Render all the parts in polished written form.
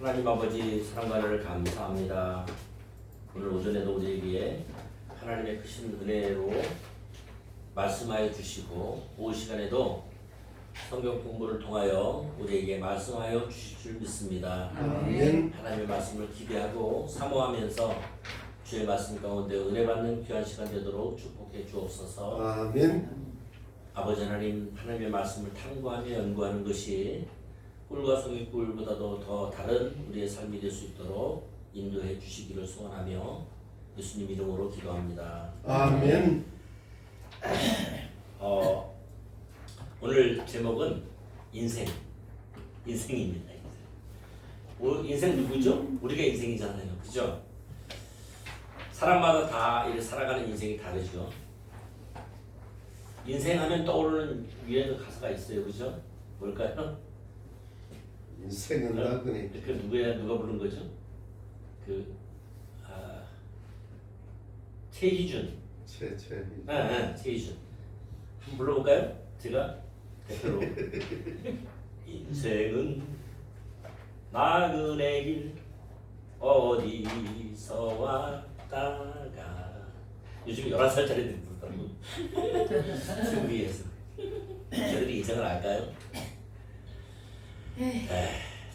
하나님 아버지 사랑과 은혜를 감사합니다. 오늘 오전에도 우리에게 하나님의 크신 은혜로 말씀하여 주시고 오후 시간에도 성경 공부를 통하여 우리에게 말씀하여 주실 줄 믿습니다. 아멘. 하나님의 말씀을 기대하고 사모하면서 주의 말씀 가운데 은혜 받는 귀한 시간 되도록 축복해 주옵소서. 아멘. 아버지 하나님, 하나님의 말씀을 탐구하며 연구하는 것이 꿀과 송이꿀보다도 더 다른 우리의 삶이 될 수 있도록 인도해 주시기를 소원하며 예수님 이름으로 기도합니다. 아멘. 오늘 제목은 인생입니다. 인생 누구죠? 우리가 인생이잖아요, 그죠? 사람마다 다 이렇게 살아가는 인생이 다르죠. 인생하면 떠오르는 유행의 가사가 있어요, 그죠? 뭘까요? 인생은 나그네. 그 누가 부른 거죠? 최희준. 최희준. 한번 불러볼까요? 제가 대표로. 인생은 나그네 길 어디서 왔다가. 요즘 11살짜리들이 부르더라고. TV에서. 저들이 인생을 알까요?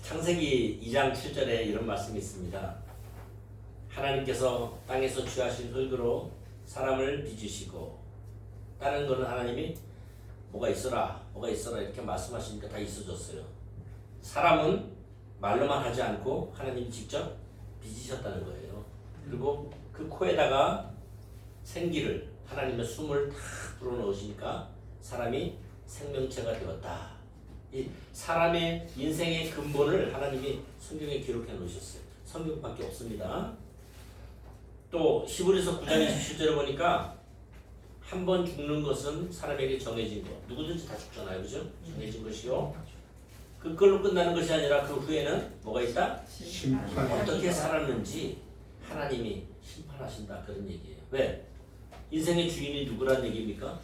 창세기 2장 7절에 이런 말씀이 있습니다. 하나님께서 땅에서 취하신 흙으로 사람을 빚으시고, 다른 거는 하나님이 뭐가 있어라 이렇게 말씀하시니까 다 있어졌어요. 사람은 말로만 하지 않고 하나님이 직접 빚으셨다는 거예요. 그리고 그 코에다가 생기를, 하나님의 숨을 탁 불어넣으시니까 사람이 생명체가 되었다. 이 사람의 인생의 근본을 하나님이 성경에 기록해 놓으셨어요. 성경밖에 없습니다. 또 히브리서 9장 27절에 보니까 한 번 죽는 것은 사람에게 정해진 것. 누구든지 다 죽잖아요, 그죠? 정해진 것이요. 그걸로 끝나는 것이 아니라 그 후에는 뭐가 있다? 심판. 어떻게 살았는지 하나님이 심판하신다, 그런 얘기예요. 왜? 인생의 주인이 누구란 얘기입니까?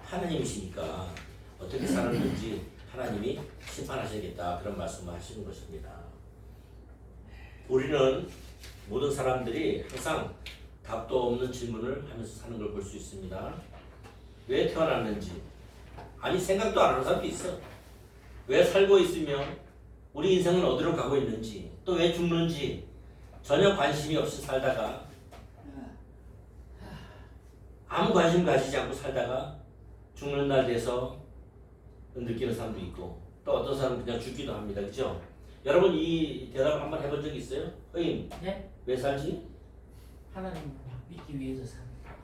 하나님이시니까 어떻게 살았는지 하나님이 심판하시겠다, 그런 말씀을 하시는 것입니다. 우리는 모든 사람들이 항상 답도 없는 질문을 하면서 사는 걸 볼 수 있습니다. 왜 태어났는지, 아니 생각도 안 하는 사람도 있어. 왜 살고 있으면 우리 인생은 어디로 가고 있는지, 또 왜 죽는지 전혀 관심이 없이 살다가, 아무 관심 가지지 않고 살다가 죽는 날 돼서 느끼는 사람도 있고, 또 어떤 사람은 그냥 죽기도 합니다. 그죠? 여러분 이 대답을 한번 해본 적 있어요? 허임, 네? 왜 살지? 하나님 믿기 위해서 삽니다.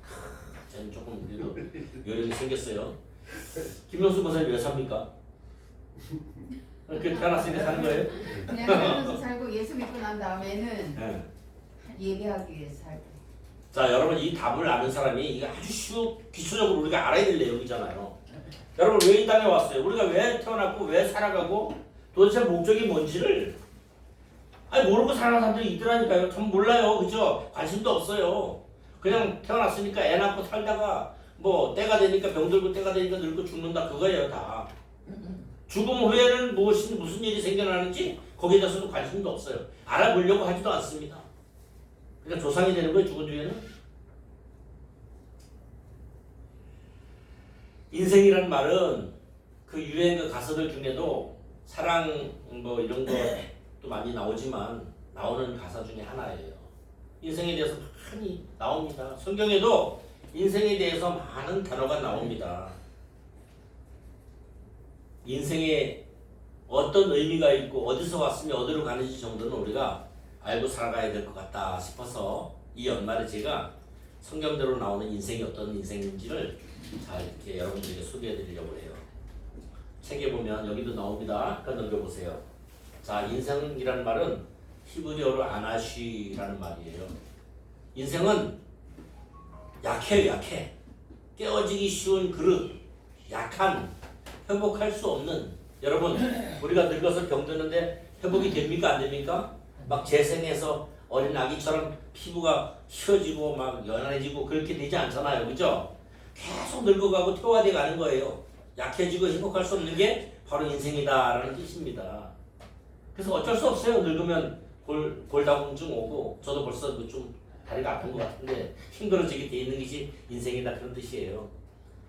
저는 조금 그래도 요령이 생겼어요. 김명수 목사님 왜 삽니까? 그 태어났으니까 사는 거예요? 그냥 살면서 살고 예수 믿고 난 다음에는 네. 예배하기 위해서 살고. 자, 여러분 이 답을 아는 사람이 이게 아주 기초적으로 우리가 알아야 될 내용이잖아요. 여러분 왜 이 땅에 왔어요? 우리가 왜 태어났고 왜 살아가고 도대체 목적이 뭔지를 모르고 살아가는 사람들이 있더라니까요. 전 몰라요, 그죠? 관심도 없어요. 그냥 태어났으니까 애 낳고 살다가 뭐 때가 되니까 병들고 때가 되니까 늙고 죽는다, 그거예요 다. 죽음 후에는 무슨 일이 생겨나는지 거기에 대해서도 관심도 없어요. 알아보려고 하지도 않습니다. 그러니까 조상이 되는 거예요, 죽은 뒤에는. 인생이란 말은 그 유행의 가사들 중에도 사랑 뭐 이런 것도 많이 나오지만 나오는 가사 중에 하나예요. 인생에 대해서 많이 나옵니다. 성경에도 인생에 대해서 많은 단어가 나옵니다. 인생에 어떤 의미가 있고 어디서 왔으면 어디로 가는지 정도는 우리가 알고 살아가야 될 것 같다 싶어서 이 연말에 제가 성경대로 나오는 인생이 어떤 인생인지를 잘 이렇게 여러분들에게 소개해 드리려고 해요. 책에 보면 여기도 나옵니다. 아까 넘겨보세요. 자, 인생이라는 말은 히브리어로 아나쉬라는 말이에요. 인생은 약해요, 약해. 깨어지기 쉬운 그릇, 약한, 회복할 수 없는. 여러분, 우리가 늙어서 병드는데 회복이 됩니까, 안 됩니까? 막 재생해서 어린 아기처럼 피부가 휘어지고 막 연해지고 그렇게 되지 않잖아요, 그죠? 계속 늙어가고 퇴화돼 가는 거예요. 약해지고 행복할 수 없는 게 바로 인생이다라는 뜻입니다. 그래서 어쩔 수 없어요. 늙으면 골다공증 오고 저도 벌써 좀 다리가 아픈 것 같은데 힘들어지게 돼 있는 것이 인생이다 그런 뜻이에요.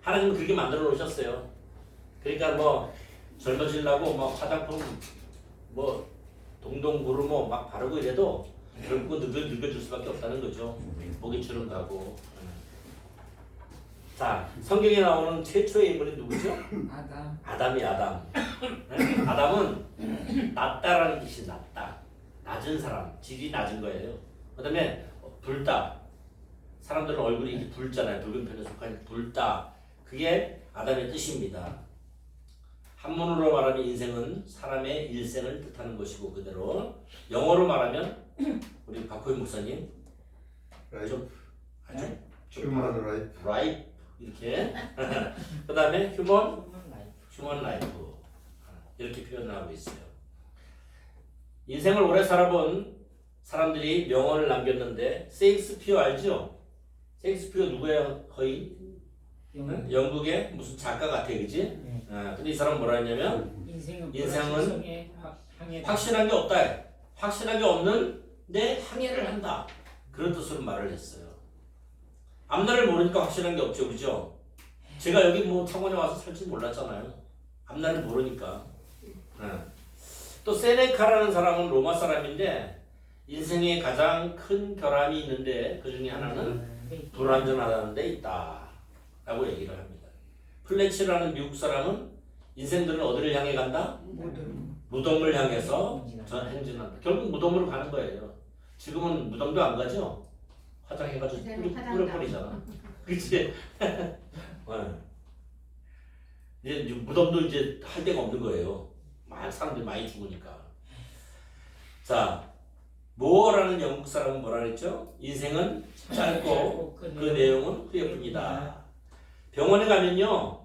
하나님은 그렇게 만들어 놓으셨어요. 그러니까 뭐 젊어지려고 뭐 화장품 뭐 동동구르모 막 바르고 이래도 결국은 늙어질 수밖에 없다는 거죠. 목이 주름가고. 자, 성경에 나오는 최초의 인물이 누구죠? 아담. 아담이 아담. 네? 아담은 낮다라는 뜻이 낮다. 낮은 사람, 질이 낮은 거예요. 그다음에 붉다. 사람들은 얼굴이 이렇게 붉잖아요. 붉은 편에 속한 붉다. 그게 아담의 뜻입니다. 한문으로 말하면 인생은 사람의 일생을 뜻하는 것이고 그대로 영어로 말하면 우리 박호인 목사님 좀 아주 휴먼 라이프. 라이프 이렇게 그 다음에 휴먼 라이프 이렇게 표현을 하고 있어요. 인생을 오래 살아본 사람들이 명언을 남겼는데 셰익스피어 알죠? 셰익스피어 누구예요? 거의 영국의 무슨 작가 같아, 그지? 근데 이 사람 뭐라 했냐면 인생은 확실한 게 없다. 확실한 게 없는데 항해를 한다. 그런 뜻으로 말을 했어요. 앞날을 모르니까 확실한 게 없죠, 그죠? 제가 여기 뭐 창원에 와서 살지 몰랐잖아요. 앞날을 모르니까. 또 세네카라는 사람은 로마 사람인데 인생에 가장 큰 결함이 있는데 그 중에 하나는 불완전하다는 데 있다 라고 얘기를 합니다. 플래치라는 미국 사람은 인생들은 어디를 향해 간다? 무덤을 향해서 행진한다. 결국 무덤으로 가는 거예요. 지금은 무덤도 안 가죠? 화장해가지고 뿌려버리잖아. 그치? 이제 무덤도 이제 할 데가 없는 거예요. 사람들이 많이 죽으니까. 자, 모어라는 영국 사람은 뭐라 그랬죠? 인생은 짧고 그 내용은 후회뿐이다. 병원에 가면요,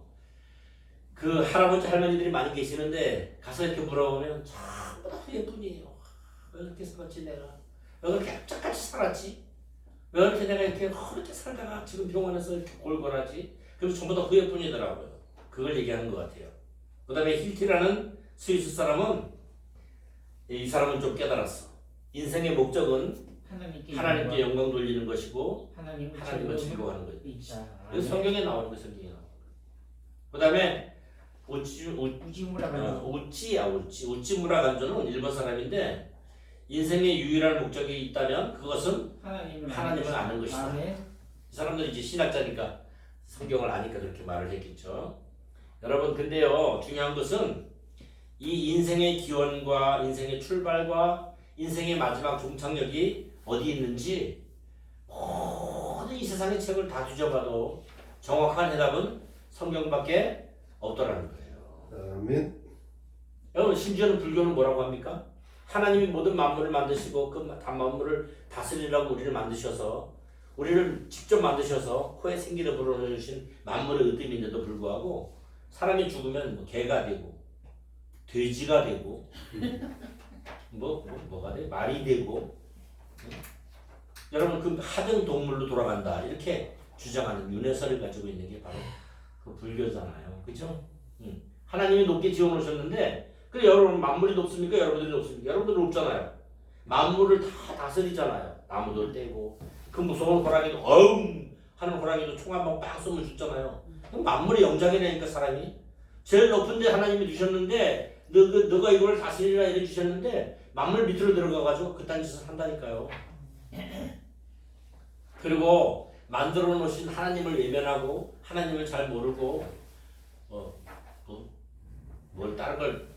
그 할아버지 할머니들이 많이 계시는데 가서 이렇게 물어보면 전부 다 후회뿐이에요. 왜 그렇게 살았지 내가? 왜 그렇게 악착같이 살았지? 왜 그렇게 내가 이렇게 그렇게 살다가 지금 병원에서 이렇게 골골하지? 그럼 전부 다 후회뿐이더라고요. 그걸 얘기하는 것 같아요. 그 다음에 힐티라는 스위스 사람은 이 사람은 좀 깨달았어. 인생의 목적은 하나님께 영광 돌리는 것이고 하나님을 즐거워하는 거죠. 그래서 성경에 나오는 거 성경에 나오는 거. 그 다음에 우찌무라 간조는 일본 사람인데 인생의 유일한 목적이 있다면 그것은 하나님을 아는 것이다. 이 사람들이 이제 신학자니까 성경을 아니까 그렇게 말을 했겠죠. 여러분 근데요 중요한 것은 이 인생의 기원과 인생의 출발과 인생의 마지막 종착역이 어디 있는지 모든 이 세상의 책을 다 뒤져봐도 정확한 해답은 성경밖에 없더라는 거예요. 아멘. 여러분 심지어는 불교는 뭐라고 합니까? 하나님이 모든 만물을 만드시고 그 만물을 다스리라고 우리를 만드셔서 우리를 직접 만드셔서 코에 생기를 불어넣으신 만물의 으뜸인데도 불구하고 사람이 죽으면 뭐 개가 되고 돼지가 되고 뭐가 돼? 말이 되고 여러분 그 하등 동물로 돌아간다 이렇게 주장하는 윤회설을 가지고 있는 게 바로 그 불교잖아요. 그죠? 하나님이 높게 지어놓으셨는데 그래 여러분 만물이 높습니까? 여러분들이 높습니까? 여러분들이 높잖아요. 만물을 다 다스리잖아요. 나무도 떼고 그 무서운 호랑이도 어음 하는 호랑이도 총 한 방 빡 쏘면 죽잖아요. 만물의 영장이라니까 사람이 제일 높은데 하나님이 주셨는데 너가 이걸 다스리라 이래 주셨는데 만물 밑으로 들어가가지고 그딴 짓을 한다니까요. 그리고 만들어 놓으신 하나님을 외면하고 하나님을 잘 모르고 뭘 다른 걸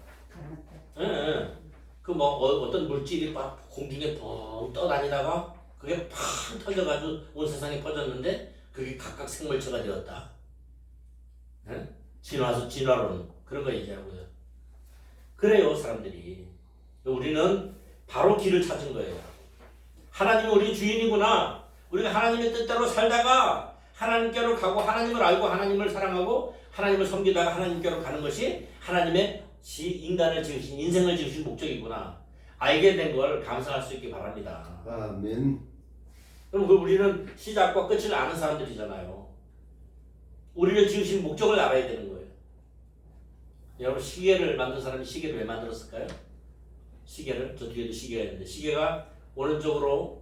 그 뭐 어떤 물질이 막 공중에 펑 떠다니다가 그게 팍 터져가지고 온 세상에 퍼졌는데 그게 각각 생물체가 되었다. 진화론은 그런 거 얘기하고요. 그래요 사람들이. 우리는 바로 길을 찾은 거예요. 하나님이 우리 주인이구나. 우리가 하나님의 뜻대로 살다가 하나님께로 가고 하나님을 알고 하나님을 사랑하고 하나님을 섬기다가 하나님께로 가는 것이 하나님의 인간을 지으신 인생을 지으신 목적이구나. 알게 된 걸 감사할 수 있기 바랍니다. 아멘. 그럼 우리는 시작과 끝을 아는 사람들이잖아요. 우리를 지으신 목적을 알아야 되는 거예요. 여러분 시계를 만든 사람이 시계를 왜 만들었을까요? 시계를 저 뒤에도 시계가 있는데 시계가 오른쪽으로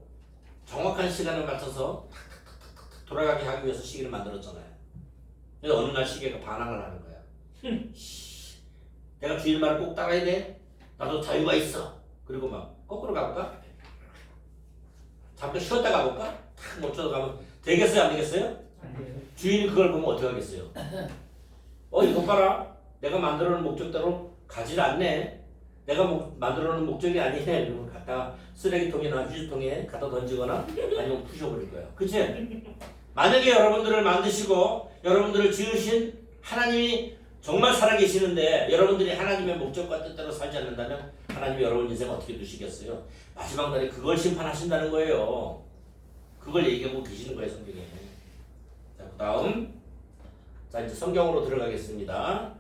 정확한 시간을 맞춰서 돌아가게 하기 위해서 시계를 만들었잖아요. 그래서 어느 날 시계가 반항을 하는 거야. 씨, 내가 주인 말을 꼭 따라야 돼. 나도 자유가 있어. 그리고 막 거꾸로 가볼까? 잠깐 쉬었다 가볼까? 탁 멈춰서 가면 되겠어요? 안 되겠어요? 안 돼요. 주인이 그걸 보면 어떻게 하겠어요? 이거 봐라. 내가 만들어 놓은 목적대로 가지 않네. 내가 만들어 놓은 목적이 아니네. 그러면 갖다가 쓰레기통이나 휴지통에 갖다 던지거나 아니면 부셔버릴 거예요. 그치? 만약에 여러분들을 만드시고 여러분들을 지으신 하나님이 정말 살아계시는데 여러분들이 하나님의 목적과 뜻대로 살지 않는다면 하나님이 여러분 인생 어떻게 두시겠어요? 마지막 날에 그걸 심판하신다는 거예요. 그걸 얘기하고 계시는 거예요, 성경에. 자, 그 다음. 자, 이제 성경으로 들어가겠습니다.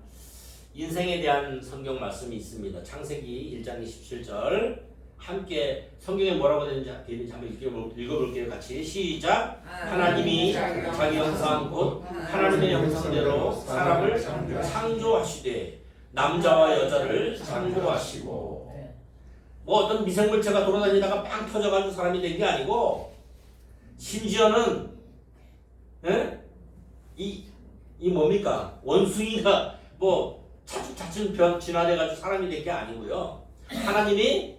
인생에 대한 성경 말씀이 있습니다. 창세기 1장 27절. 함께 성경에 뭐라고 되는지 한번 읽어볼게요. 같이 시작. 하나님이 자기 형상 곧 하나님의 형상대로 사람을 창조하시되 남자와 여자를 창조하시고. 네. 뭐 어떤 미생물체가 돌아다니다가 빵 터져가지고 사람이 된 게 아니고 심지어는 이 뭡니까? 원숭이가 뭐 차츰차츰 진화돼가지고 사람이 된 게 아니고요. 하나님의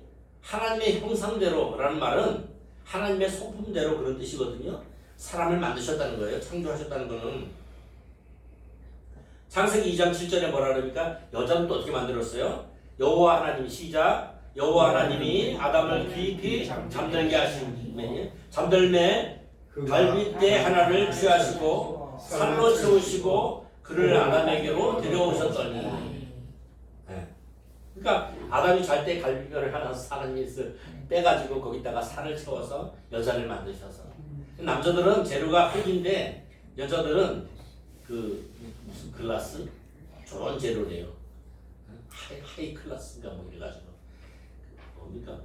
형상대로라는 말은 하나님의 성품대로 그런 뜻이거든요. 사람을 만드셨다는 거예요. 창조하셨다는 거는. 창세기 2장 7절에 뭐라 그러니까 여자는 또 어떻게 만들었어요? 여호와 하나님이 시작. 여호와 하나님이 아담을 깊이 잠들게 하시니 잠들매 갈빗대 하나를 취하시고 살로 채우시고 그를 아담에게로 데려오셨더니. 그러니까 아담이 잘 때 갈비뼈를 하나 하나님이 빼가지고 거기다가 살을 채워서 여자를 만드셔서. 남자들은 재료가 흙인데 여자들은 그 무슨 글라스 좋은 재료래요. 하이 클래스인가 뭐 이래가지고 뭡니까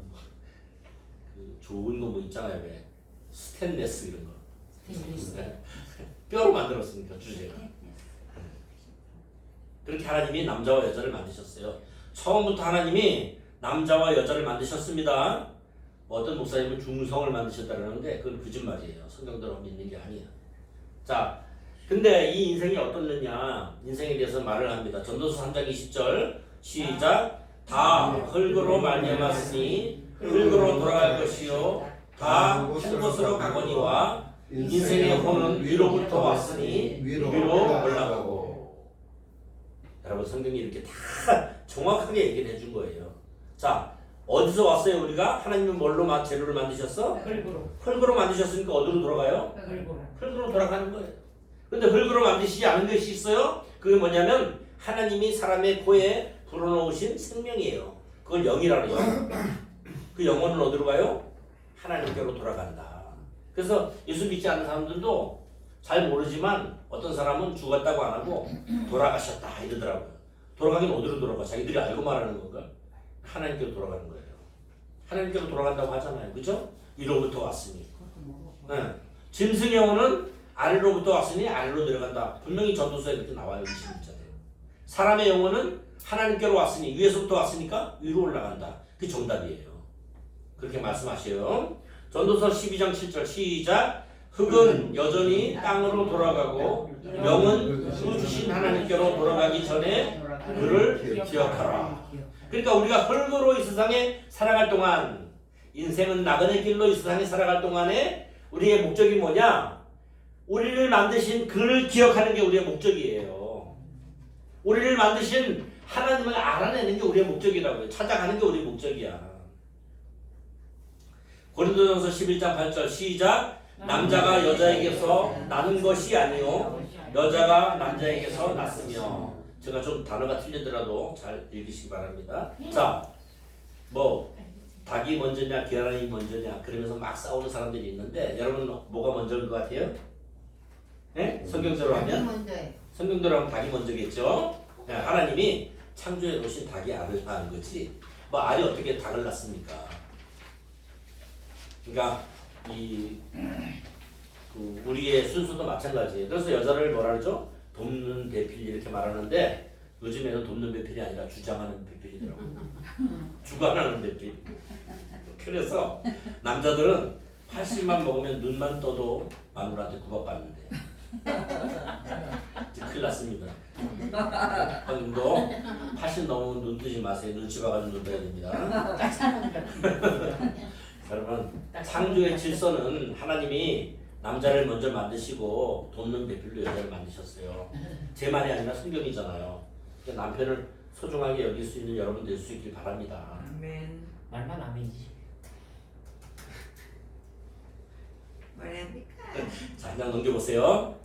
그 좋은 거 뭐 있잖아요. 왜 스테인레스 이런 거. 뼈로 만들었으니까 주제가. 그렇게 하나님이 남자와 여자를 만드셨어요. 처음부터 하나님이 남자와 여자를 만드셨습니다. 어떤 목사님은 중성을 만드셨다 그러는데 그건 거짓말이에요. 성경대로 믿는 게 아니에요. 자, 근데 이 인생이 어떻느냐 인생에 대해서 말을 합니다. 전도서 3장 20절 시작. 다 흙으로 말미암았으니 흙으로 돌아갈 것이요 다 한 곳으로 가거니와 인생의 혼은 위로부터 왔으니 위로 올라가고. 여러분 성경이 이렇게 다 정확하게 얘기를 해준 거예요. 자, 어디서 왔어요 우리가? 하나님은 뭘로 재료를 만드셨어? 흙으로 만드셨으니까 어디로 돌아가요? 흙으로 돌아가는 거예요. 근데 흙으로 만드시지 않은 것이 있어요? 그게 뭐냐면 하나님이 사람의 코에 불어넣으신 생명이에요. 그걸 영이라고 해요. 그 영혼은 어디로 가요? 하나님께로 돌아간다. 그래서 예수 믿지 않는 사람들도 잘 모르지만 어떤 사람은 죽었다고 안 하고 돌아가셨다 이러더라고요. 돌아가긴 어디로 돌아가? 자기들이 알고 말하는 건가? 하나님께로 돌아가는 거예요. 하나님께로 돌아간다고 하잖아요. 그죠? 위로부터 왔으니. 네. 짐승의 영혼은 아래로부터 왔으니 아래로 내려간다. 분명히 전도서에 그렇게 나와요. 21절에. 사람의 영혼은 하나님께로 왔으니 위에서부터 왔으니까 위로 올라간다. 그게 정답이에요. 그렇게 말씀하셔요. 전도서 12장 7절 시작. 흙은 여전히 땅으로 돌아가고 영은 그 주신 하나님께로 돌아가기 전에 그를 기억하라. 그러니까 우리가 흙으로 이 세상에 살아갈 동안 인생은 나그네 길로 이 세상에 살아갈 동안에 우리의 목적이 뭐냐? 우리를 만드신 그를 기억하는 게 우리의 목적이에요. 우리를 만드신 하나님을 알아내는 게 우리의 목적이라고요. 찾아가는 게 우리의 목적이야. 고린도전서 11장 8절 시작. 남자가 여자에게서 나는 것이 아니요 여자가 남자에게서 났으며. 제가 좀 단어가 틀리더라도 잘 읽으시기 바랍니다. 자, 뭐 닭이 먼저냐 계란이 먼저냐 그러면서 막 싸우는 사람들이 있는데 여러분 뭐가 먼저인 것 같아요? 네? 성경대로 하면? 성경대로 하면 닭이 먼저겠죠? 네, 하나님이 창조해 놓으신 닭이 알을 낳은 거지 뭐 알이 어떻게 닭을 낳습니까? 그러니까 그 우리의 순서도 마찬가지예요. 그래서 여자를 뭐라 그러죠? 돕는 대필 이렇게 말하는데 요즘에는 돕는 배필이 아니라 주장하는 배필이더라고. 주관하는 배필. 그래서 남자들은 80만 먹으면 눈만 떠도 마누라한테 구박받는데. 이제 큰일 났습니다. 형님도 80 넘으면 눈 뜨지 마세요. 눈치 봐가지고 눈 떠야 됩니다. 딱 사는 거. 여러분, 창조의 질서는 하나님이 남자를 먼저 만드시고 돕는 배필로 여자를 만드셨어요. 제 말이 아니라 성경이잖아요. 그러니까 남편을 소중하게 여길 수 있는 여러분 될 수 있길 바랍니다. 아멘. 말만 아멘이지. 뭐랍니까? 자, 그냥 넘겨보세요.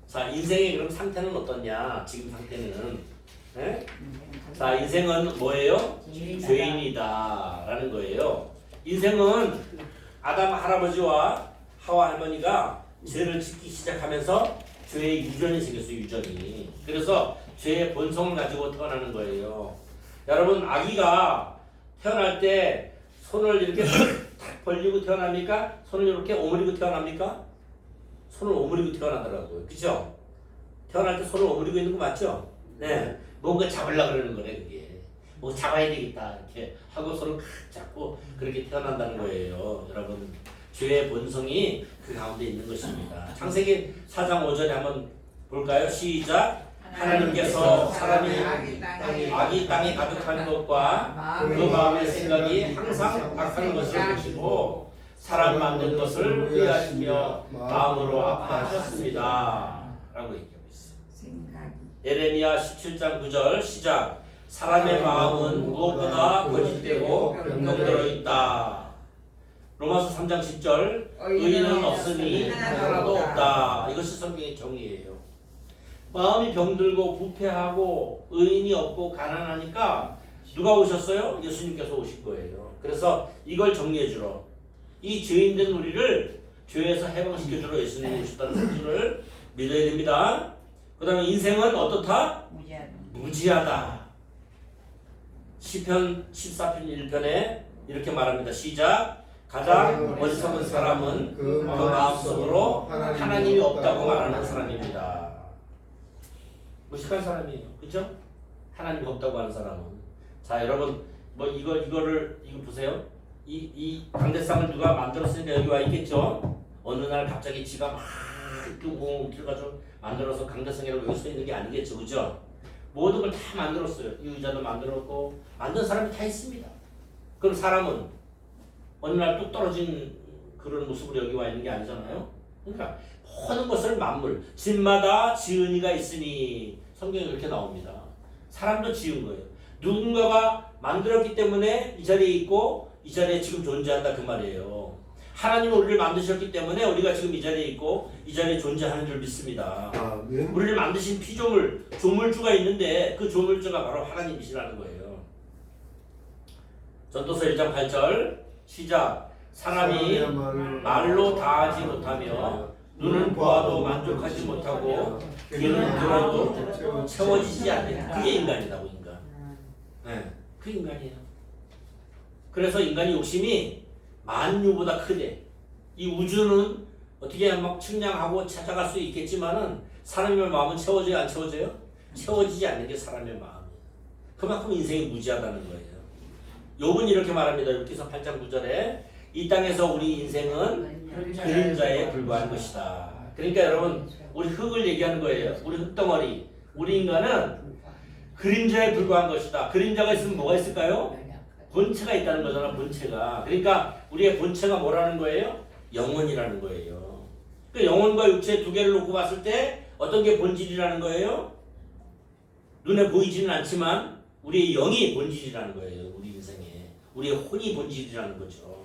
자, 인생의 그럼 상태는 어떠냐? 지금 상태는. 네? 자, 인생은 뭐예요? 죄인이다라는 거예요. 인생은 아담 할아버지와 하와 할머니가 죄를 짓기 시작하면서 죄의 유전이 생겼어요. 유전이. 그래서 죄의 본성을 가지고 태어나는 거예요. 여러분, 아기가 태어날 때 손을 이렇게 탁 벌리고 태어납니까? 손을 이렇게 오므리고 태어납니까? 손을 오므리고 태어나더라고요. 그죠? 태어날 때 손을 오므리고 있는 거 맞죠? 네. 뭔가 잡으려고 그러는 거네, 그게. 뭐 잡아야 되겠다. 이렇게 하고 손을 칵 잡고 그렇게 태어난다는 거예요. 여러분, 죄의 본성이 그 가운데 있는 것입니다. 창세기 4장 5절에 한번 볼까요? 시작. 하나님께서 사람이 악이 땅에 가득한 것과 그 마음의 생각이 항상 악한 것을 보시고 사람 만든 것을 후회하시며 마음으로 아파하셨습니다. 라고 얘기하고 있어요. 생각이. 예레미야 17장 9절 시작. 사람의 마음은 무엇보다 거짓되고 병들어 있다. 로마서 3장 10절 의인은 없으니 하나도 없다. 이것이 성경의 정의예요. 마음이 병들고 부패하고 의인이 없고 가난하니까 누가 오셨어요? 예수님께서 오실 거예요. 그래서 이걸 정리해 주러 이 죄인된 우리를 죄에서 해방시켜 주러 예수님이 오셨다는 사실을 믿어야 됩니다. 그 다음에 인생은 어떻다? 무지하다. 시편 14편 1편에 이렇게 말합니다. 시작. 가장 어리석은 사람은 그 마음속으로 하나님이 없다고 말하는 사람입니다. 무식한 사람이에요. 그렇죠? 하나님이 없다고 하는 사람은. 자, 여러분 뭐 이거 보세요. 이 강대상을 누가 만들었으니까 여기 와 있겠죠? 어느 날 갑자기 지가 막 이렇게 들어가지고 만들어서 강대상이라고 여기 서 있는 게 아니겠죠. 그죠? 모든 걸 다 만들었어요. 이 의자도 만들었고 만든 사람이 다 있습니다. 그럼 사람은 어느 날 뚝 떨어진 그런 모습으로 여기 와 있는 게 아니잖아요. 그러니까 모든 것을 만물, 집마다 지은이가 있으니 성경에 그렇게 나옵니다. 사람도 지은 거예요. 누군가가 만들었기 때문에 이 자리에 있고 이 자리에 지금 존재한다 그 말이에요. 하나님은 우리를 만드셨기 때문에 우리가 지금 이 자리에 있고 이 자리에 존재하는 줄 믿습니다. 아멘. 우리를 만드신 피조물, 조물주가 있는데 그 조물주가 바로 하나님이시라는 거예요. 전도서 1장 8절 시작. 사람이 말로 다하지 못하며 눈을 보아도 만족하지 못하고 귀는 들어도 채워지지 않는 그게 인간이라고 인간. 네, 그 인간이에요. 그래서 인간의 욕심이 만유보다 크대. 이 우주는 어떻게 막 측량하고 찾아갈 수 있겠지만은 사람의 마음은 채워져요, 안 채워져요? 채워지지 않는 게 사람의 마음이에요. 그만큼 인생이 무지하다는 거예요. 욥은 이렇게 말합니다. 욥기서 8장 9절에 이 땅에서 우리 인생은 그림자에 불과한 것이다. 그러니까 여러분 우리 흙을 얘기하는 거예요. 우리 흙덩어리, 우리 인간은 그림자에 불과한 것이다. 그림자가 있으면 뭐가 있을까요? 본체가 있다는 거잖아. 본체가. 그러니까 우리의 본체가 뭐라는 거예요? 영혼이라는 거예요. 그 영혼과 육체 두 개를 놓고 봤을 때 어떤 게 본질이라는 거예요? 눈에 보이지는 않지만 우리의 영이 본질이라는 거예요. 우리 인생에. 우리의 혼이 본질이라는 거죠.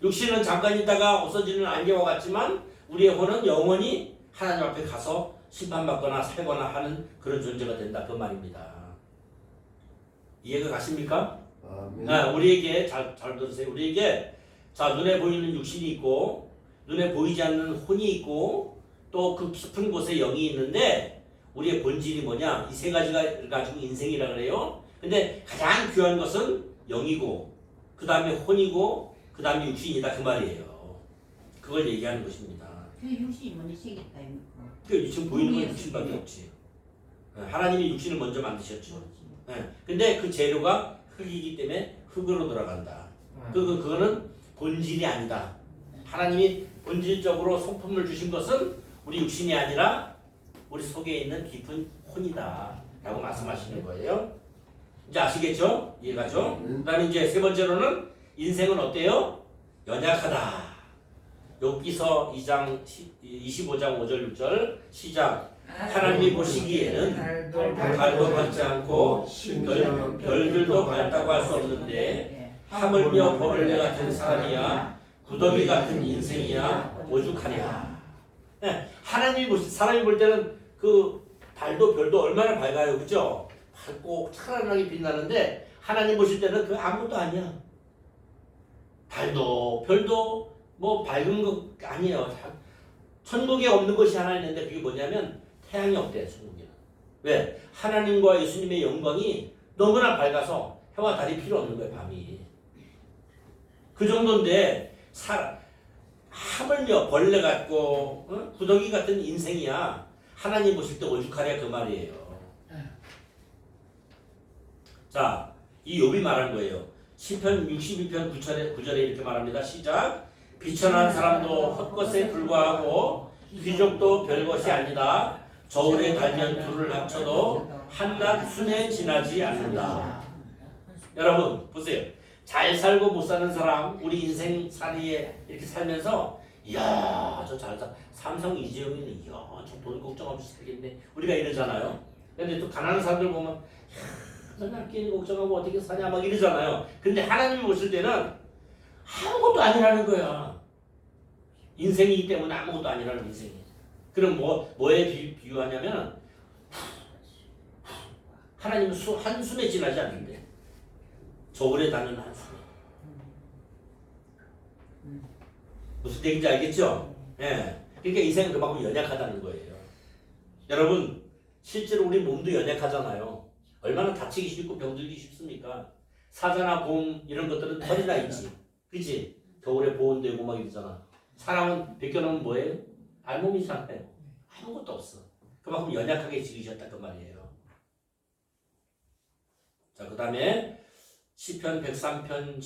육신은 잠깐 있다가 없어지는 안개와 같지만 우리의 혼은 영원히 하나님 앞에 가서 심판받거나 살거나 하는 그런 존재가 된다. 그 말입니다. 이해가 가십니까? 아멘. 우리에게 잘 들으세요. 우리에게 자 눈에 보이는 육신이 있고 눈에 보이지 않는 혼이 있고 또 그 깊은 곳에 영이 있는데 우리의 본질이 뭐냐? 이 세 가지가 가지고 인생이라 그래요. 근데 가장 귀한 것은 영이고 그 다음에 혼이고 그 다음에 육신이다 그 말이에요. 그걸 얘기하는 것입니다. 그 육신이 먼저 생겼다 이거. 그 지금 보이는 건 육신밖에 없지. 하나님이 육신을 먼저 만드셨죠. 근데 그 재료가 흙이기 때문에 흙으로 돌아간다. 그거는 본질이 아니다. 하나님이 본질적으로 성품을 주신 것은 우리 육신이 아니라 우리 속에 있는 깊은 혼이다 라고 말씀하시는 거예요. 이제 아시겠죠? 이해가죠? 그 다음에 이제 세 번째로는 인생은 어때요? 연약하다. 욥기서 25장 5절 6절 시작. 하나님이 보시기에는 달도 밝지 않고 별들도 밝다고 할 수 없는데 하물며 버벌레 같은 사람이야 구더기 같은 인생이야 오죽하랴. 사람이 볼 때는 그 달도 별도 얼마나 밝아요, 그죠? 밝고 찬란하게 빛나는데 하나님 보실 때는 그 아무것도 아니야. 달도 별도 뭐 밝은 거 아니에요. 천국에 없는 것이 하나 있는데 그게 뭐냐면 태양이 없대요, 천국에는. 왜? 하나님과 예수님의 영광이 너무나 밝아서 해와 달이 필요 없는 거예요, 밤이. 그 정도인데 하물며 벌레 같고 구더기 같은 인생이야. 하나님 보실 때 오죽하랴 그 말이에요. 자, 이 욥이 말한 거예요. 시편 62편 9절에 이렇게 말합니다. 시작. 비천한 사람도 헛것에 불과하고 귀족도 별것이 아니다. 저울에 달면 둘을 합쳐도 한낱 순에 지나지 않는다. 여러분 보세요. 잘 살고 못 사는 사람, 우리 인생 살이에 이렇게 살면서 이야 저 잘 살 삼성 이재용이는 이야 저 돈 걱정 없이 살겠네 우리가 이러잖아요. 근데 또 가난한 사람들 보면 나 끼니 걱정하고 어떻게 사냐 막 이러잖아요. 근데 하나님이 보실 때는 아무것도 아니라는 거야. 인생이기 때문에 아무것도 아니라는 인생이. 그럼 뭐에 비유하냐면 하나님은 한숨에 지나지 않는데 저울에 닿는 한숨에. 무슨 얘기인지 알겠죠? 예. 그러니까 인생은 그만큼 연약하다는 거예요. 여러분 실제로 우리 몸도 연약하잖아요. 얼마나 다치기 쉽고 병들기 쉽습니까? 사자나 곰 이런 것들은 털이나 있지. 그치? 겨울에 보온되고 막 이러잖아. 사람은 벗겨놓으면 뭐예요? 알몸이잖아요. 아무것도 없어. 그만큼 연약하게 지으셨다 그 말이에요. 자, 그 다음에 시편 103편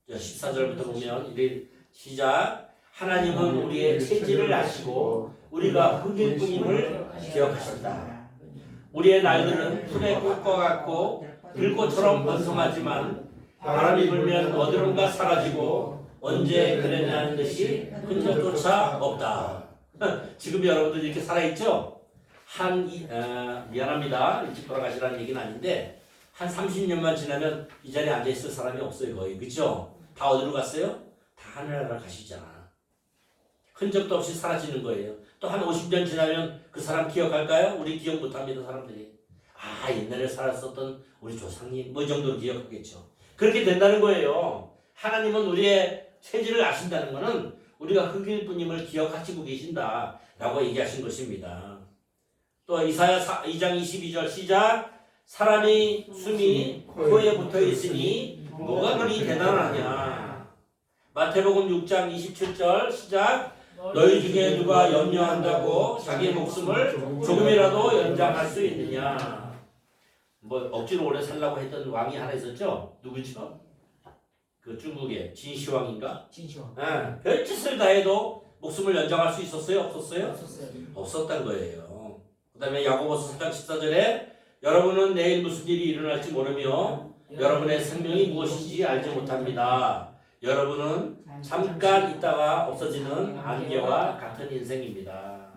14절부터 보면 이래 시작. 하나님은 우리의 체질을 아시고 우리가 흙일 뿐임을 기억하신다. 우리의 날들은 풀의 꽃과 같고 들꽃처럼 번성하지만 바람이 불면 어디론가 사라지고 언제 그랬냐는 듯이 흔적조차 없다. 지금 여러분들 이렇게 살아있죠? 미안합니다. 일찍 돌아가시라는 얘기는 아닌데 한 30년만 지나면 이 자리에 앉아있을 사람이 없어요 거의. 그렇죠? 다 어디로 갔어요? 다 하늘나라 가시잖아. 흔적도 없이 사라지는 거예요. 또 한 50년 지나면 그 사람 기억할까요? 우리 기억 못합니다 사람들이. 아 옛날에 살았었던 우리 조상님 뭐 이 정도로 기억하겠죠. 그렇게 된다는 거예요. 하나님은 우리의 체질을 아신다는 것은 우리가 흙일 뿐임을 기억하시고 계신다 라고 얘기하신 것입니다. 또 이사야 2장 22절 시작. 사람의 숨이 코에 붙어 있으니 뭐가 그리 대단하냐. 마태복음 6장 27절 시작. 너희 중에 누가 염려한다고 자기 목숨을 조금이라도 연장할 수 있느냐. 뭐 억지로 오래 살라고 했던 왕이 하나 있었죠. 누구죠? 그 중국의 진시황인가? 진시황. 별짓을 다 해도 목숨을 연장할 수 있었어요? 없었어요? 없었어요. 없었단 거예요. 그 다음에 야고보서 4장 14절에 여러분은 내일 무슨 일이 일어날지 모르며 여러분의 생명이 무엇인지 알지 못합니다. 여러분은 잠깐 있다가 없어지는 안개와 같은 인생입니다.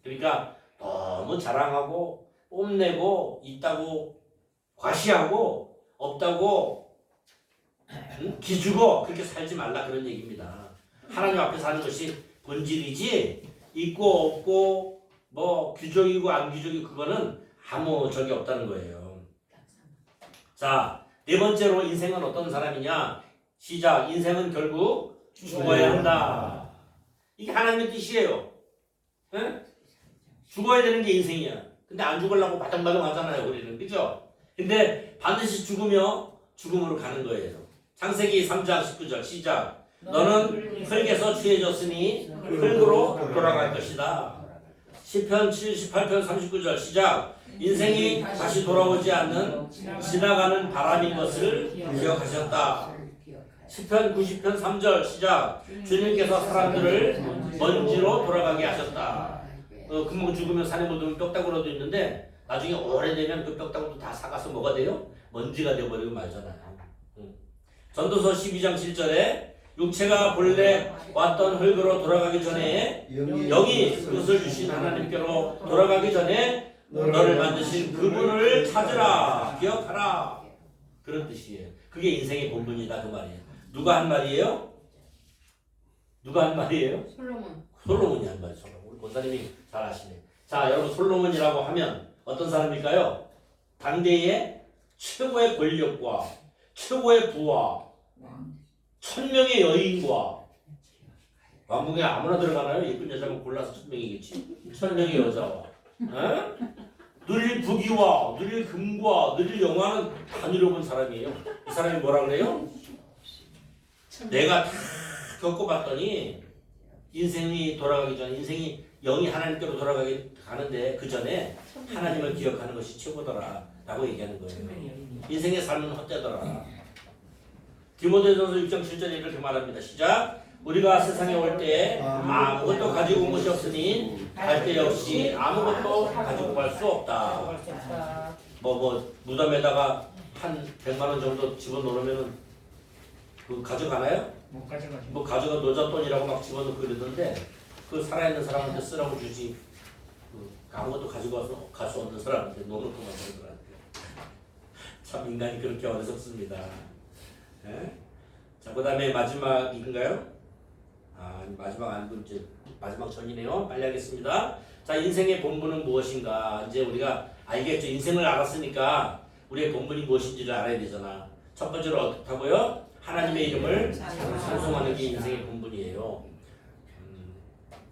그러니까 너무 자랑하고 뽐내고 있다고 과시하고 없다고 기주고 그렇게 살지 말라 그런 얘기입니다. 하나님 앞에 사는 것이 본질이지 있고 없고 뭐 귀족이고 안 귀족이고 그거는 아무 적이 없다는 거예요. 자, 네 번째로 인생은 어떤 사람이냐? 시작. 인생은 결국 죽어야 한다. 이게 하나님의 뜻이에요. 에? 죽어야 되는 게 인생이야. 근데 안 죽으려고 바닥바닥 하잖아요, 우리는. 그죠? 근데 반드시 죽음으로 가는 거예요. 창세기 3장 19절 시작. 너는 흙에서 취해졌으니 흙으로 돌아갈 것이다. 시편 78편 39절 시작. 인생이 다시 돌아오지 않는 지나가는 바람인 것을 기억하셨다. 시편 90편 3절 시작. 주님께서 사람들을 먼지로 돌아가게 하셨다. 금방 죽으면 산에 묻으면 뼈다구로도 있는데 나중에 오래되면 그 뼈다구도 다 사가서 뭐가 돼요? 먼지가 되어버리고 말잖아요. 전도서 12장 7절에 육체가 본래 왔던 흙으로 돌아가기 전에 영이 그것을 주신 하나님께로 돌아가기 전에 너를 만드신 그분을 찾으라, 기억하라, 그런 뜻이에요. 그게 인생의 본분이다 그 말이에요. 누가 한 말이에요? 누가 한 말이에요? 솔로몬이 한 말이에요. 우리 권사님이 잘 아시네. 자, 여러분 솔로몬이라고 하면 어떤 사람일까요? 당대의 최고의 권력과 최고의 부와 1000명의 여인과 왕궁에 아무나 들어가나요? 예쁜 여자만 골라서 1000명이겠지. 1000명의 여자와 누릴 부귀와 누릴 금과 누릴 영화는 다 누려본 사람이에요. 이 사람이 뭐라 그래요? 내가 다 겪어봤더니 인생이 돌아가기 전에 인생이 영이 하나님께로 가는데 그 전에 하나님을 기억하는 것이 최고더라 라고 얘기하는 거예요. 인생의 삶은 헛되더라. 디모데전서 6장 7절에 이렇게 말합니다. 시작. 우리가 세상에 올 때 아무것도 가지고 온 것이 없으니 갈 때 역시 아무것도 가지고 갈 수 없다. 무덤에다가 한 100만 원 정도 집어넣으면은 그 가져가나요? 못 가져가죠. 뭐 가져가 노잣돈이라고 막 집어넣고 그러던데 그 살아있는 사람한테 쓰라고 주지 아무것도 가지고 갈 수 없는 사람한테 노놓고만 그러더라고요. 참 인간이 그렇게 어리석습니다. 예? 자, 그 다음에 마지막인가요? 마지막 아니고 이제 마지막 전이네요. 빨리 하겠습니다. 자, 인생의 본분은 무엇인가? 이제 우리가 알겠죠. 인생을 알았으니까 우리의 본분이 무엇인지를 알아야 되잖아. 첫 번째로 어떻다고요? 하나님의 이름을 찬송하는 게 인생의 본분이에요.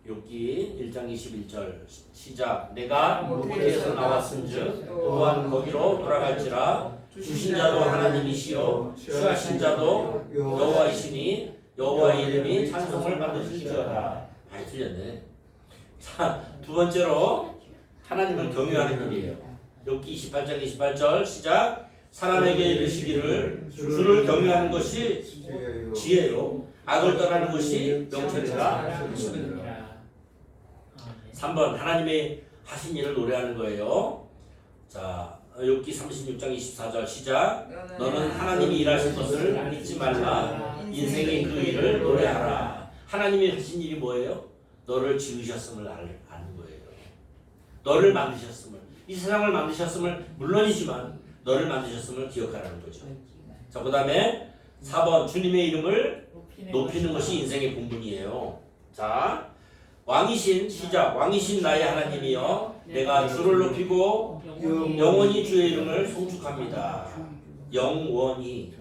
욥기 1장 21절 시작. 내가 모태에서 나왔은즉 또한 거기로 돌아갈지라. 주신 자도 하나님이시요 취하신 자도 여호와이시니 여호와의 이름이 찬송을 받으실지어다. 많이 틀렸네. 자, 두 번째로 하나님을 경외하는 일이에요. 욥기 28장 28절 시작. 사람에게 이르시기를 주를 경외하는 것이 지혜요 악을 떠나는 것이 명철이라. 3번 하나님의 하신 일을 노래하는 거예요. 자, 욥기 36장 24절 시작. 너는 하나님이 일하신 것을 잊지 말라. 인생의 그 일을 노래하라. 하나님이 하신 일이 뭐예요? 너를 지으셨음을 아는 거예요. 너를 만드셨음을, 이 세상을 만드셨음을 물론이지만 너를 만드셨음을 기억하라는 거죠. 자, 그 다음에 4번 주님의 이름을 높이는 것이 인생의 본분이에요. 자, 왕이신 시작. 왕이신 나의 하나님이여 내가 주를 높이고 영원히 주의 이름을 송축합니다. 영원히.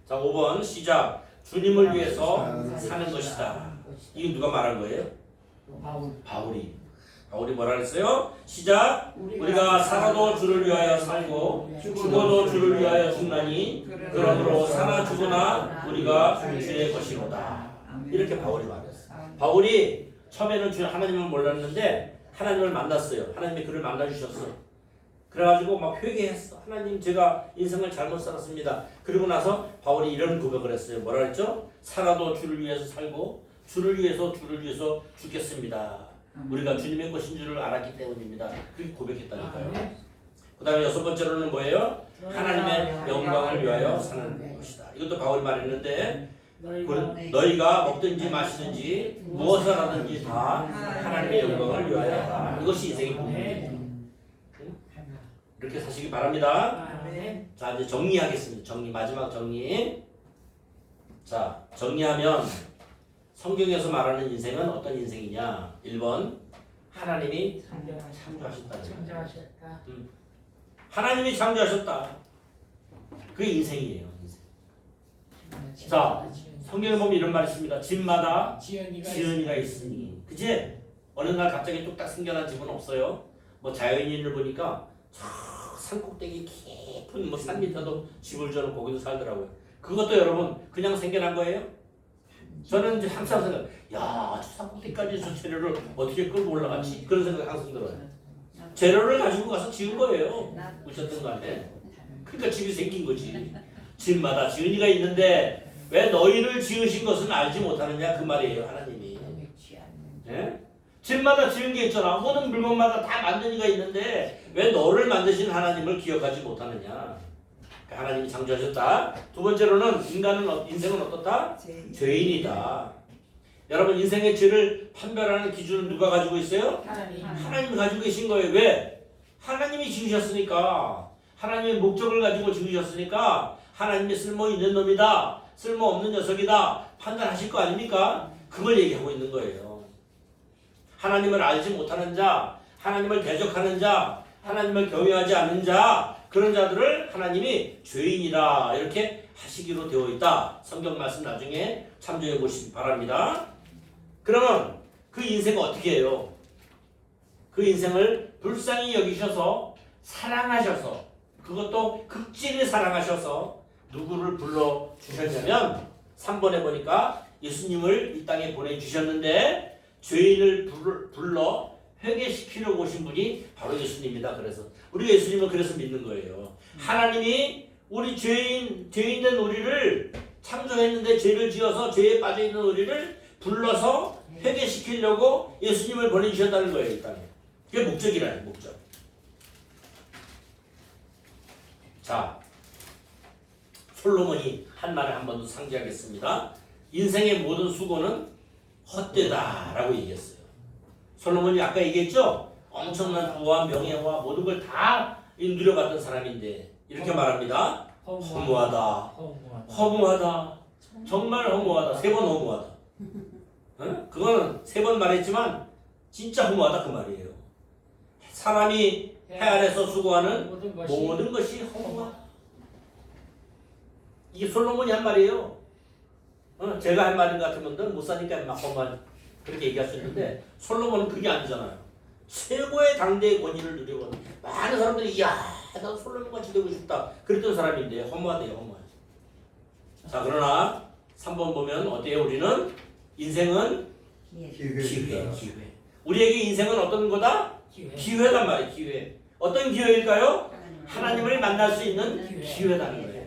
자, 5번 시작. 주님을 위해서 사는 것이다. 이게 누가 말한 거예요? 바울이 뭐라 그랬어요? 시작. 우리가 살아도 주를 위하여 살고 죽어도 주를 위하여 죽나니 그러므로 사나 죽으나 우리가 주의 것이로다. 이렇게 바울이 말했어요. 바울이 처음에는 하나님을 몰랐는데 하나님을 만났어요. 하나님이 그를 만나주셨어. 그래가지고 막 회개했어. 하나님, 제가 인생을 잘못 살았습니다. 그리고 나서 바울이 이런 고백을 했어요. 뭐라 그랬죠? 살아도 주를 위해서 살고 주를 위해서 죽겠습니다. 우리가 주님의 것인 줄을 알았기 때문입니다. 그렇게 고백했다니까요. 그 다음에 6번째로는 뭐예요? 하나님의 영광을 위하여 사는 것이다. 이것도 바울이 말했는데 너희가 먹든지 마시든지 무엇을 하든지 다 하나님의 영광을 위하여 하라. 이것이 인생의 본분이에요. 이렇게 사시기 바랍니다. 자, 이제 정리하겠습니다. 마지막 정리. 자, 정리하면 성경에서 말하는 인생은 어떤 인생이냐? 1번 하나님이 창조하셨다. 하나님이 창조하셨다. 그게 인생이에요. 인생. 자, 성경에 보면 이런 말이 있습니다. 집마다 지은이가 있으니. 그치? 어느 날 갑자기 뚝딱 생겨난 집은 없어요. 뭐 자연인을 보니까 산꼭대기 깊은 산 밑에도 집을 지어놓고 거기서 살더라고요. 그것도 여러분 그냥 생겨난 거예요? 저는 이제 항상 생각, 야, 저 산꼭대기까지 저 재료를 어떻게 끌고 올라갔지? 그런 생각이 항상 들어요. 재료를 가지고 가서 지은 거예요. 어쨌든 간에. 그러니까 집이 생긴 거지. 집마다 지은이가 있는데 왜 너희를 지으신 것은 알지 못하느냐 그 말이에요, 하나님이. 예? 집마다 지은 게 있잖아. 모든 물건마다 다 만든 이가 있는데 왜 너를 만드신 하나님을 기억하지 못하느냐. 하나님이 창조하셨다. 두 번째로는 인생은 어떻다? 죄인이다. 여러분 인생의 죄를 판별하는 기준은 누가 가지고 있어요? 하나님이 가지고 계신 거예요. 왜? 하나님이 지으셨으니까. 하나님의 목적을 가지고 지으셨으니까 하나님이 쓸모 있는 놈이다. 쓸모 없는 녀석이다. 판단하실 거 아닙니까? 그걸 얘기하고 있는 거예요. 하나님을 알지 못하는 자, 하나님을 대적하는 자, 하나님을 경외하지 않는 자, 그런 자들을 하나님이 죄인이다 이렇게 하시기로 되어 있다. 성경 말씀 나중에 참조해 보시기 바랍니다. 그러면 그 인생을 어떻게 해요? 그 인생을 불쌍히 여기셔서 사랑하셔서 그것도 극진히 사랑하셔서 누구를 불러주셨냐면 3번에 보니까 예수님을 이 땅에 보내주셨는데 죄인을 불러 회개시키려고 오신 분이 바로 예수님입니다. 그래서 우리 예수님은 그래서 믿는 거예요. 하나님이 우리 죄인된 우리를 창조했는데 죄를 지어서 죄에 빠져있는 우리를 불러서 회개시키려고 예수님을 보내주셨다는 거예요. 이 땅에. 그게 목적이라는 목적. 자, 솔로몬이 한 말을 한 번 더 상기하겠습니다. 인생의 모든 수고는 헛되다라고 얘기했어요. 솔로몬이 아까 얘기했죠? 엄청난 부와 명예와 모든 걸 다 누려봤던 사람인데 이렇게 말합니다. 허무하다. 허무하다. 정말 허무하다. 3번 허무하다. 응? 그거는 3번 말했지만 진짜 허무하다 그 말이에요. 사람이 해 아래서 수고하는 모든 것이 허무하다. 이게 솔로몬이 한 말이에요. 제가 한 말인 것 같으면 넌 못 사니까 막 허무한 그렇게 얘기할 수 있는데 솔로몬은 그게 아니잖아요. 최고의 당대의 권위를 누리고 많은 사람들이 이야 난 솔로몬같이 되고 싶다 그랬던 사람인데 허무하대요. 허무하죠. 자 그러나 3번 보면 어때요? 우리는 인생은 기회. 우리에게 인생은 어떤 거다? 기회란 말이에요. 기회. 어떤 기회일까요? 하나님을 만날 수 있는 기회라는 거예요.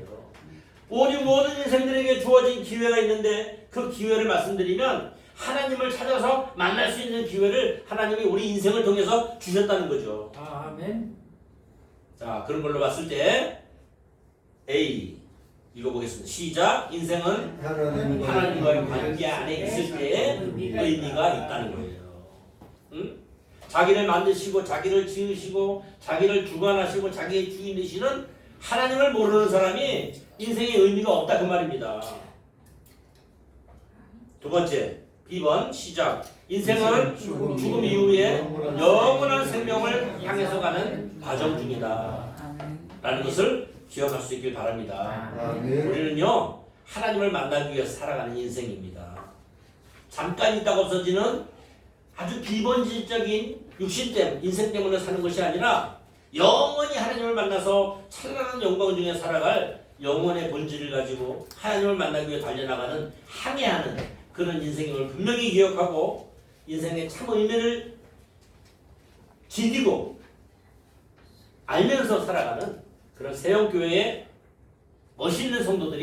우리 모든 인생들에게 주어진 기회가 있는데 그 기회를 말씀드리면 하나님을 찾아서 만날 수 있는 기회를 하나님이 우리 인생을 통해서 주셨다는 거죠. 아멘. 자 그런 걸로 봤을 때 A 읽어보겠습니다. 시작. 인생은 하나님과의 관계 안에 있을 때 의미가 있다는 거예요. 응? 자기를 만드시고 자기를 지으시고 자기를 주관하시고 자기의 주인 되시는 하나님을 모르는 사람이 인생의 의미가 없다 그 말입니다. 두 번째 B번 시작. 인생은 죽음 이후에 영원한 생명을 향해서 가는 과정 중이다 라는 것을 기억할 수 있길 바랍니다. 우리는요 하나님을 만나기 위해서 살아가는 인생입니다. 잠깐 있다가 없어지는 아주 비본질적인 육신 때문에 인생 때문에 사는 것이 아니라 영원히 하나님을 만나서 찬란한 영광 중에 살아갈 영혼의 본질을 가지고 하나님을 만나기 위해 달려나가는 항해하는 그런 인생임을 분명히 기억하고 인생의 참 의미를 지니고 알면서 살아가는 그런 세영교회의 멋있는 성도들이